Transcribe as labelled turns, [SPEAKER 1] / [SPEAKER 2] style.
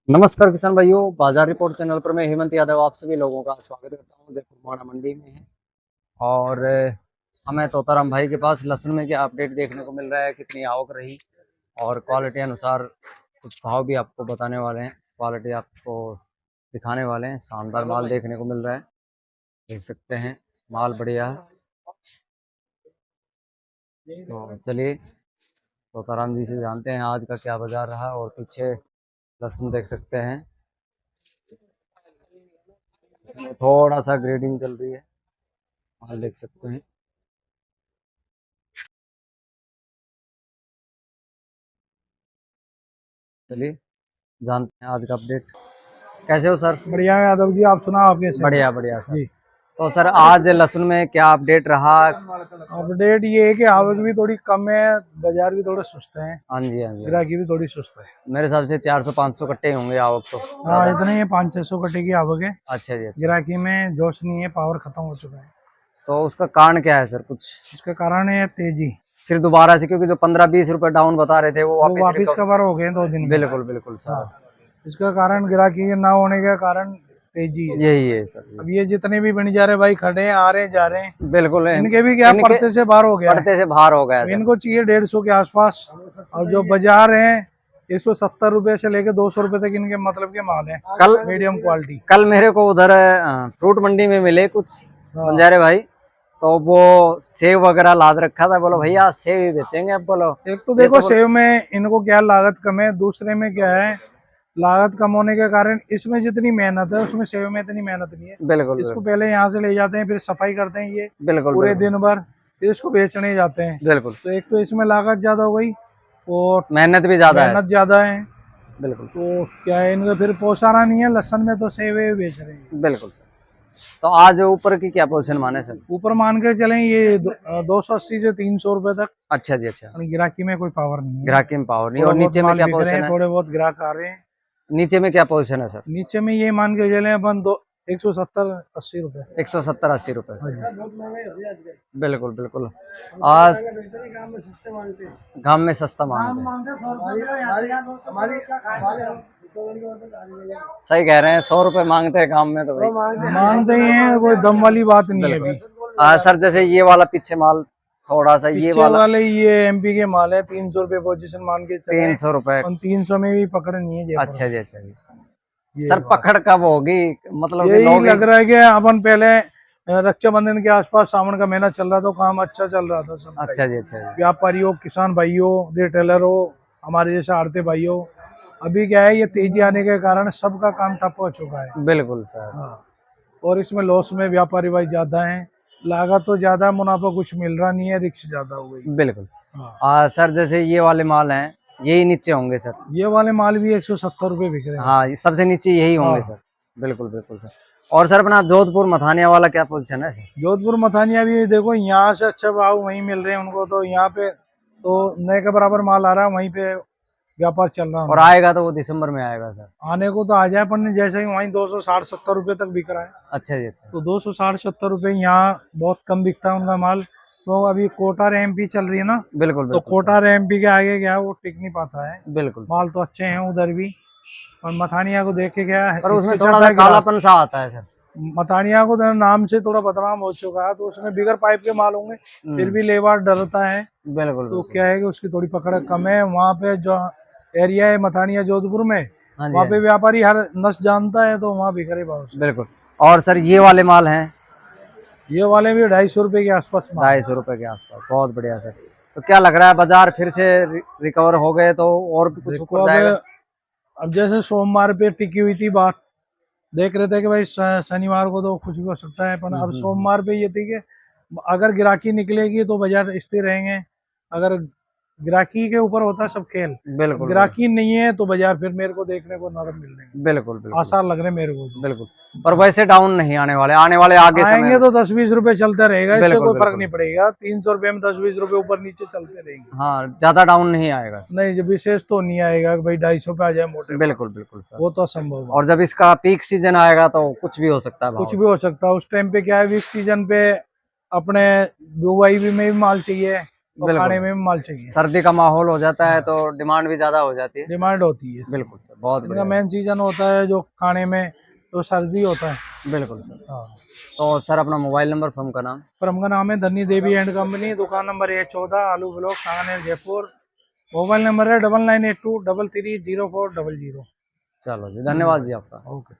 [SPEAKER 1] नमस्कार किसान भाइयों, बाजार रिपोर्ट चैनल पर मैं हेमंत यादव आप सभी लोगों का स्वागत करता हूं। जयपुर माड़ा मंडी में है और हमें तोताराम भाई के पास लहसुन में क्या अपडेट देखने को मिल रहा है, कितनी आवक रही और क्वालिटी अनुसार कुछ भाव भी आपको बताने वाले हैं। क्वालिटी आपको दिखाने वाले हैं। शानदार माल देखने को मिल रहा है, देख सकते हैं माल बढ़िया है। तो चलिए तोताराम जी से जानते हैं आज का क्या बाजार रहा और पीछे लहसुन देख सकते हैं, थोड़ा सा ग्रेडिंग चल रही है, माल देख सकते हैं। चलिए जानते हैं आज का अपडेट। कैसे हो सर?
[SPEAKER 2] बढ़िया है यादव जी, आप सुनाओ, आप कैसे?
[SPEAKER 1] बढ़िया बढ़िया सर।
[SPEAKER 2] जी,
[SPEAKER 1] तो सर आज लहसुन में क्या अपडेट रहा?
[SPEAKER 2] अपडेट ये है कि आवक भी थोड़ी कम है, बाजार भी थोड़े सुस्त है,
[SPEAKER 1] हाँ जी हाँ जी।
[SPEAKER 2] ग्राहकी भी थोड़ी सुस्त है।
[SPEAKER 1] मेरे हिसाब से 400-500 कट्टे होंगे आवक तो।
[SPEAKER 2] हाँ, इतने ही 500-600 कट्टे की आवक है।
[SPEAKER 1] अच्छा जी अच्छा।
[SPEAKER 2] ग्राहकी में जोश नहीं है, पावर खत्म हो चुका है।
[SPEAKER 1] तो उसका कारण क्या है सर कुछ?
[SPEAKER 2] इसका कारण है तेजी।
[SPEAKER 1] फिर दोबारा से, क्योंकि जो 15-20 रुपए डाउन बता रहे थे वो
[SPEAKER 2] वो वापिस
[SPEAKER 1] रिकवर।
[SPEAKER 2] कवर हो गए 2 दिन में।
[SPEAKER 1] बिल्कुल बिल्कुल सर।
[SPEAKER 2] हाँ, इसका कारण ग्राहकी ना होने का कारण तेजी है।
[SPEAKER 1] यही है सर।
[SPEAKER 2] अब ये जितने भी बन जा रहे भाई खड़े हैं, आ रहे हैं, जा रहे हैं,
[SPEAKER 1] बिल्कुल
[SPEAKER 2] इनके भी क्या पड़ते से बाहर हो गया है।
[SPEAKER 1] पड़ते से बाहर हो गया
[SPEAKER 2] अब
[SPEAKER 1] सर।
[SPEAKER 2] इनको चाहिए 150 के आसपास, और जो बाजार है 170 रुपए से लेके 200 रुपए तक इनके मतलब के माल है,
[SPEAKER 1] कल
[SPEAKER 2] मीडियम क्वालिटी।
[SPEAKER 1] कल मेरे को उधर फ्रूट मंडी में मिले कुछ बंजारे भाई, तो वो सेव वगैरह लाद रखा था। बोलो भैया सेव ही बेचेंगे अब। बोलो
[SPEAKER 2] एक तो देखो सेव में इनको क्या लागत कम है, दूसरे में क्या है लागत कम होने के कारण इसमें जितनी मेहनत है उसमें सेव में इतनी मेहनत नहीं है।
[SPEAKER 1] बिल्कुल
[SPEAKER 2] इसको पहले यहाँ से ले जाते हैं, फिर सफाई करते हैं ये
[SPEAKER 1] बिल्कुल
[SPEAKER 2] पूरे
[SPEAKER 1] बिल्कुल
[SPEAKER 2] दिन भर, फिर इसको बेचने जाते हैं।
[SPEAKER 1] बिल्कुल।
[SPEAKER 2] तो एक तो इसमें लागत ज्यादा हो गई और
[SPEAKER 1] मेहनत भी ज्यादा है।
[SPEAKER 2] मेहनत ज्यादा है।
[SPEAKER 1] बिल्कुल
[SPEAKER 2] तो क्या है, इनको फिर पोसारा नहीं है। लहसन में तो सेवे बेच रहे हैं।
[SPEAKER 1] बिल्कुल सर। तो आज ऊपर की क्या पोजीशन माने सर?
[SPEAKER 2] ऊपर मान के चलें ये 280 से 300 रुपए तक।
[SPEAKER 1] अच्छा जी अच्छा।
[SPEAKER 2] गिराकी में कोई पावर नहीं है,
[SPEAKER 1] ग्राहकी में पावर नहीं।
[SPEAKER 2] थोड़ा
[SPEAKER 1] और
[SPEAKER 2] बहुत
[SPEAKER 1] नीचे में
[SPEAKER 2] माल
[SPEAKER 1] क्या
[SPEAKER 2] बिक रहे
[SPEAKER 1] पोजीशन
[SPEAKER 2] हैं,
[SPEAKER 1] है?
[SPEAKER 2] थोड़े बहुत ग्राहक आ रहे हैं।
[SPEAKER 1] नीचे में क्या पोजीशन है सर?
[SPEAKER 2] नीचे में ये मान के चले अपन 170-80 रुपए।
[SPEAKER 1] 170-80 रुपए
[SPEAKER 2] हाँ
[SPEAKER 1] सर।
[SPEAKER 2] जी।
[SPEAKER 1] बिल्कुल बिल्कुल। आज गांव में सस्ता मांगते हैं। सही कह रहे हैं, 100 रुपए मांगते हैं गांव में तो भाई
[SPEAKER 2] मांगते ही हैं, कोई दम वाली बात नहीं है अभी।
[SPEAKER 1] सर जैसे ये वाला पीछे माल थोड़ा सा, ये
[SPEAKER 2] पीछे वाले ये एमपी के माल है, 300 रुपए पोजीशन मान के चले।
[SPEAKER 1] 300 रुपए।
[SPEAKER 2] 300 में भी पकड़ नहीं है।
[SPEAKER 1] अच्छा जी अच्छा जी। सर पकड़ कब होगी? मतलब
[SPEAKER 2] यही लग रहा है कि अपन पहले रक्षाबंधन के आसपास सावन का महीना चल रहा था, काम अच्छा चल रहा था सब।
[SPEAKER 1] अच्छा जी अच्छा जी।
[SPEAKER 2] व्यापारी हो, किसान भाई हो, रिटेलर हो, हमारे जैसे आड़ते भाई हो। अभी क्या है, ये तेजी आने के कारण सबका काम ठप हो चुका है।
[SPEAKER 1] बिल्कुल सर।
[SPEAKER 2] हाँ, और इसमें लॉस में व्यापारी भाई ज्यादा हैं, लागत तो ज्यादा, मुनाफा कुछ मिल रहा नहीं है, रिक्स ज्यादा हो गई।
[SPEAKER 1] बिल्कुल।
[SPEAKER 2] हाँ।
[SPEAKER 1] सर जैसे ये वाले माल हैं यही नीचे होंगे सर?
[SPEAKER 2] ये वाले माल भी 170 रुपए बिक रहे हैं।
[SPEAKER 1] हाँ, ये सबसे नीचे यही होंगे सर। बिल्कुल बिल्कुल सर। और सर अपना जोधपुर मथानिया वाला क्या पोजीशन है सर?
[SPEAKER 2] जोधपुर मथानिया भी देखो, यहाँ से अच्छा भाव वहीं मिल रहे हैं उनको, तो यहाँ पे तो नए के बराबर माल आ रहा है, वहीं पे व्यापार चल रहा है।
[SPEAKER 1] और आएगा तो वो दिसंबर में आएगा सर?
[SPEAKER 2] आने को तो आ जाए, पर जैसे ही वहीं 260-70 रुपए तक बिक रहा है।
[SPEAKER 1] अच्छा जी अच्छा।
[SPEAKER 2] तो 260-70 रुपए यहाँ बहुत कम बिकता है उनका माल। तो अभी कोटार एमपी चल रही है ना।
[SPEAKER 1] बिल्कुल
[SPEAKER 2] तो
[SPEAKER 1] बिल्कुल
[SPEAKER 2] कोटार एमपी के आगे क्या है, वो टिक नहीं पाता है।
[SPEAKER 1] बिल्कुल।
[SPEAKER 2] माल तो अच्छे हैं उधर भी, और मथानिया को देख के क्या है,
[SPEAKER 1] पर उसमें थोड़ा सा कालापन सा आता है सर।
[SPEAKER 2] मथानिया को नाम से थोड़ा बदनाम हो चुका है, तो उसमें बिगर पाइप के माल होंगे, फिर भी लेबर डरता है।
[SPEAKER 1] बिल्कुल।
[SPEAKER 2] तो क्या है कि उसकी थोड़ी पकड़ कम है। वहाँ पे जो एरिया है मथानिया जोधपुर में, वहाँ पे व्यापारी हर नस जानता है, तो वहाँ बिक रहे भाव से।
[SPEAKER 1] बिल्कुल। और सर ये वाले माल हैं?
[SPEAKER 2] ये वाले भी 250 रुपए के आसपास।
[SPEAKER 1] 250 रुपए के आसपास। बहुत बढ़िया सर। तो क्या लग रहा है बाजार फिर से रिकवर हो गए तो और भी कुछ ऊपर जाएगा?
[SPEAKER 2] अब जैसे सोमवार पे टिकी हुई थी बात, देख रहे थे कि भाई शनिवार को तो कुछ भी हो सकता है, पर अब सोमवार पे ये थी कि अगर गिराकी निकलेगी तो बाजार स्थिर रहेंगे। अगर गिराकी के ऊपर होता है सब खेल।
[SPEAKER 1] बिल्कुल।
[SPEAKER 2] गिराकी नहीं है तो बाजार फिर मेरे को देखने को नरम मिलने।
[SPEAKER 1] बिल्कुल बिल्कुल
[SPEAKER 2] आसार लग रहे मेरे को।
[SPEAKER 1] बिल्कुल। पर वैसे डाउन नहीं आने वाले, आने वाले आगे
[SPEAKER 2] आएंगे तो 10-20 रुपए चलता रहेगा, इससे कोई फर्क नहीं
[SPEAKER 1] बिल्कुल।
[SPEAKER 2] पड़ेगा। 300 रुपए में 10-20 रुपए ऊपर नीचे चलते रहेंगे।
[SPEAKER 1] हाँ, ज्यादा डाउन नहीं आएगा।
[SPEAKER 2] नहीं, जब विशेष तो नहीं आएगा कि भाई 250 पे आ जाए मोटे।
[SPEAKER 1] बिल्कुल बिल्कुल सर,
[SPEAKER 2] वो तो असंभव है।
[SPEAKER 1] और जब इसका पीक सीजन आएगा तो कुछ भी हो सकता है,
[SPEAKER 2] कुछ भी हो सकता है। उस टाइम पे क्या है, वीक सीजन पे अपने दुबई भी में भी माल चाहिए, और
[SPEAKER 1] बिल्कुल।
[SPEAKER 2] खाने में भी माल चाहिए,
[SPEAKER 1] सर्दी का माहौल हो जाता है तो डिमांड भी ज्यादा हो जाती है।
[SPEAKER 2] डिमांड होती है इसकी।
[SPEAKER 1] बिल्कुल सर, बहुत
[SPEAKER 2] इनका
[SPEAKER 1] बढ़िया।
[SPEAKER 2] मेन सीजन होता है जो खाने में, तो सर्दी होता है।
[SPEAKER 1] बिल्कुल सर।
[SPEAKER 2] हाँ।
[SPEAKER 1] तो सर अपना मोबाइल नंबर, फर्म का नाम।
[SPEAKER 2] फर्म का नाम है धनी देवी एंड कंपनी, दुकान नंबर A14, आलू block, Sanganer, Jaipur. Mobile number है 9982330400।
[SPEAKER 1] चलो जी, धन्यवाद जी आपका।
[SPEAKER 2] ओके।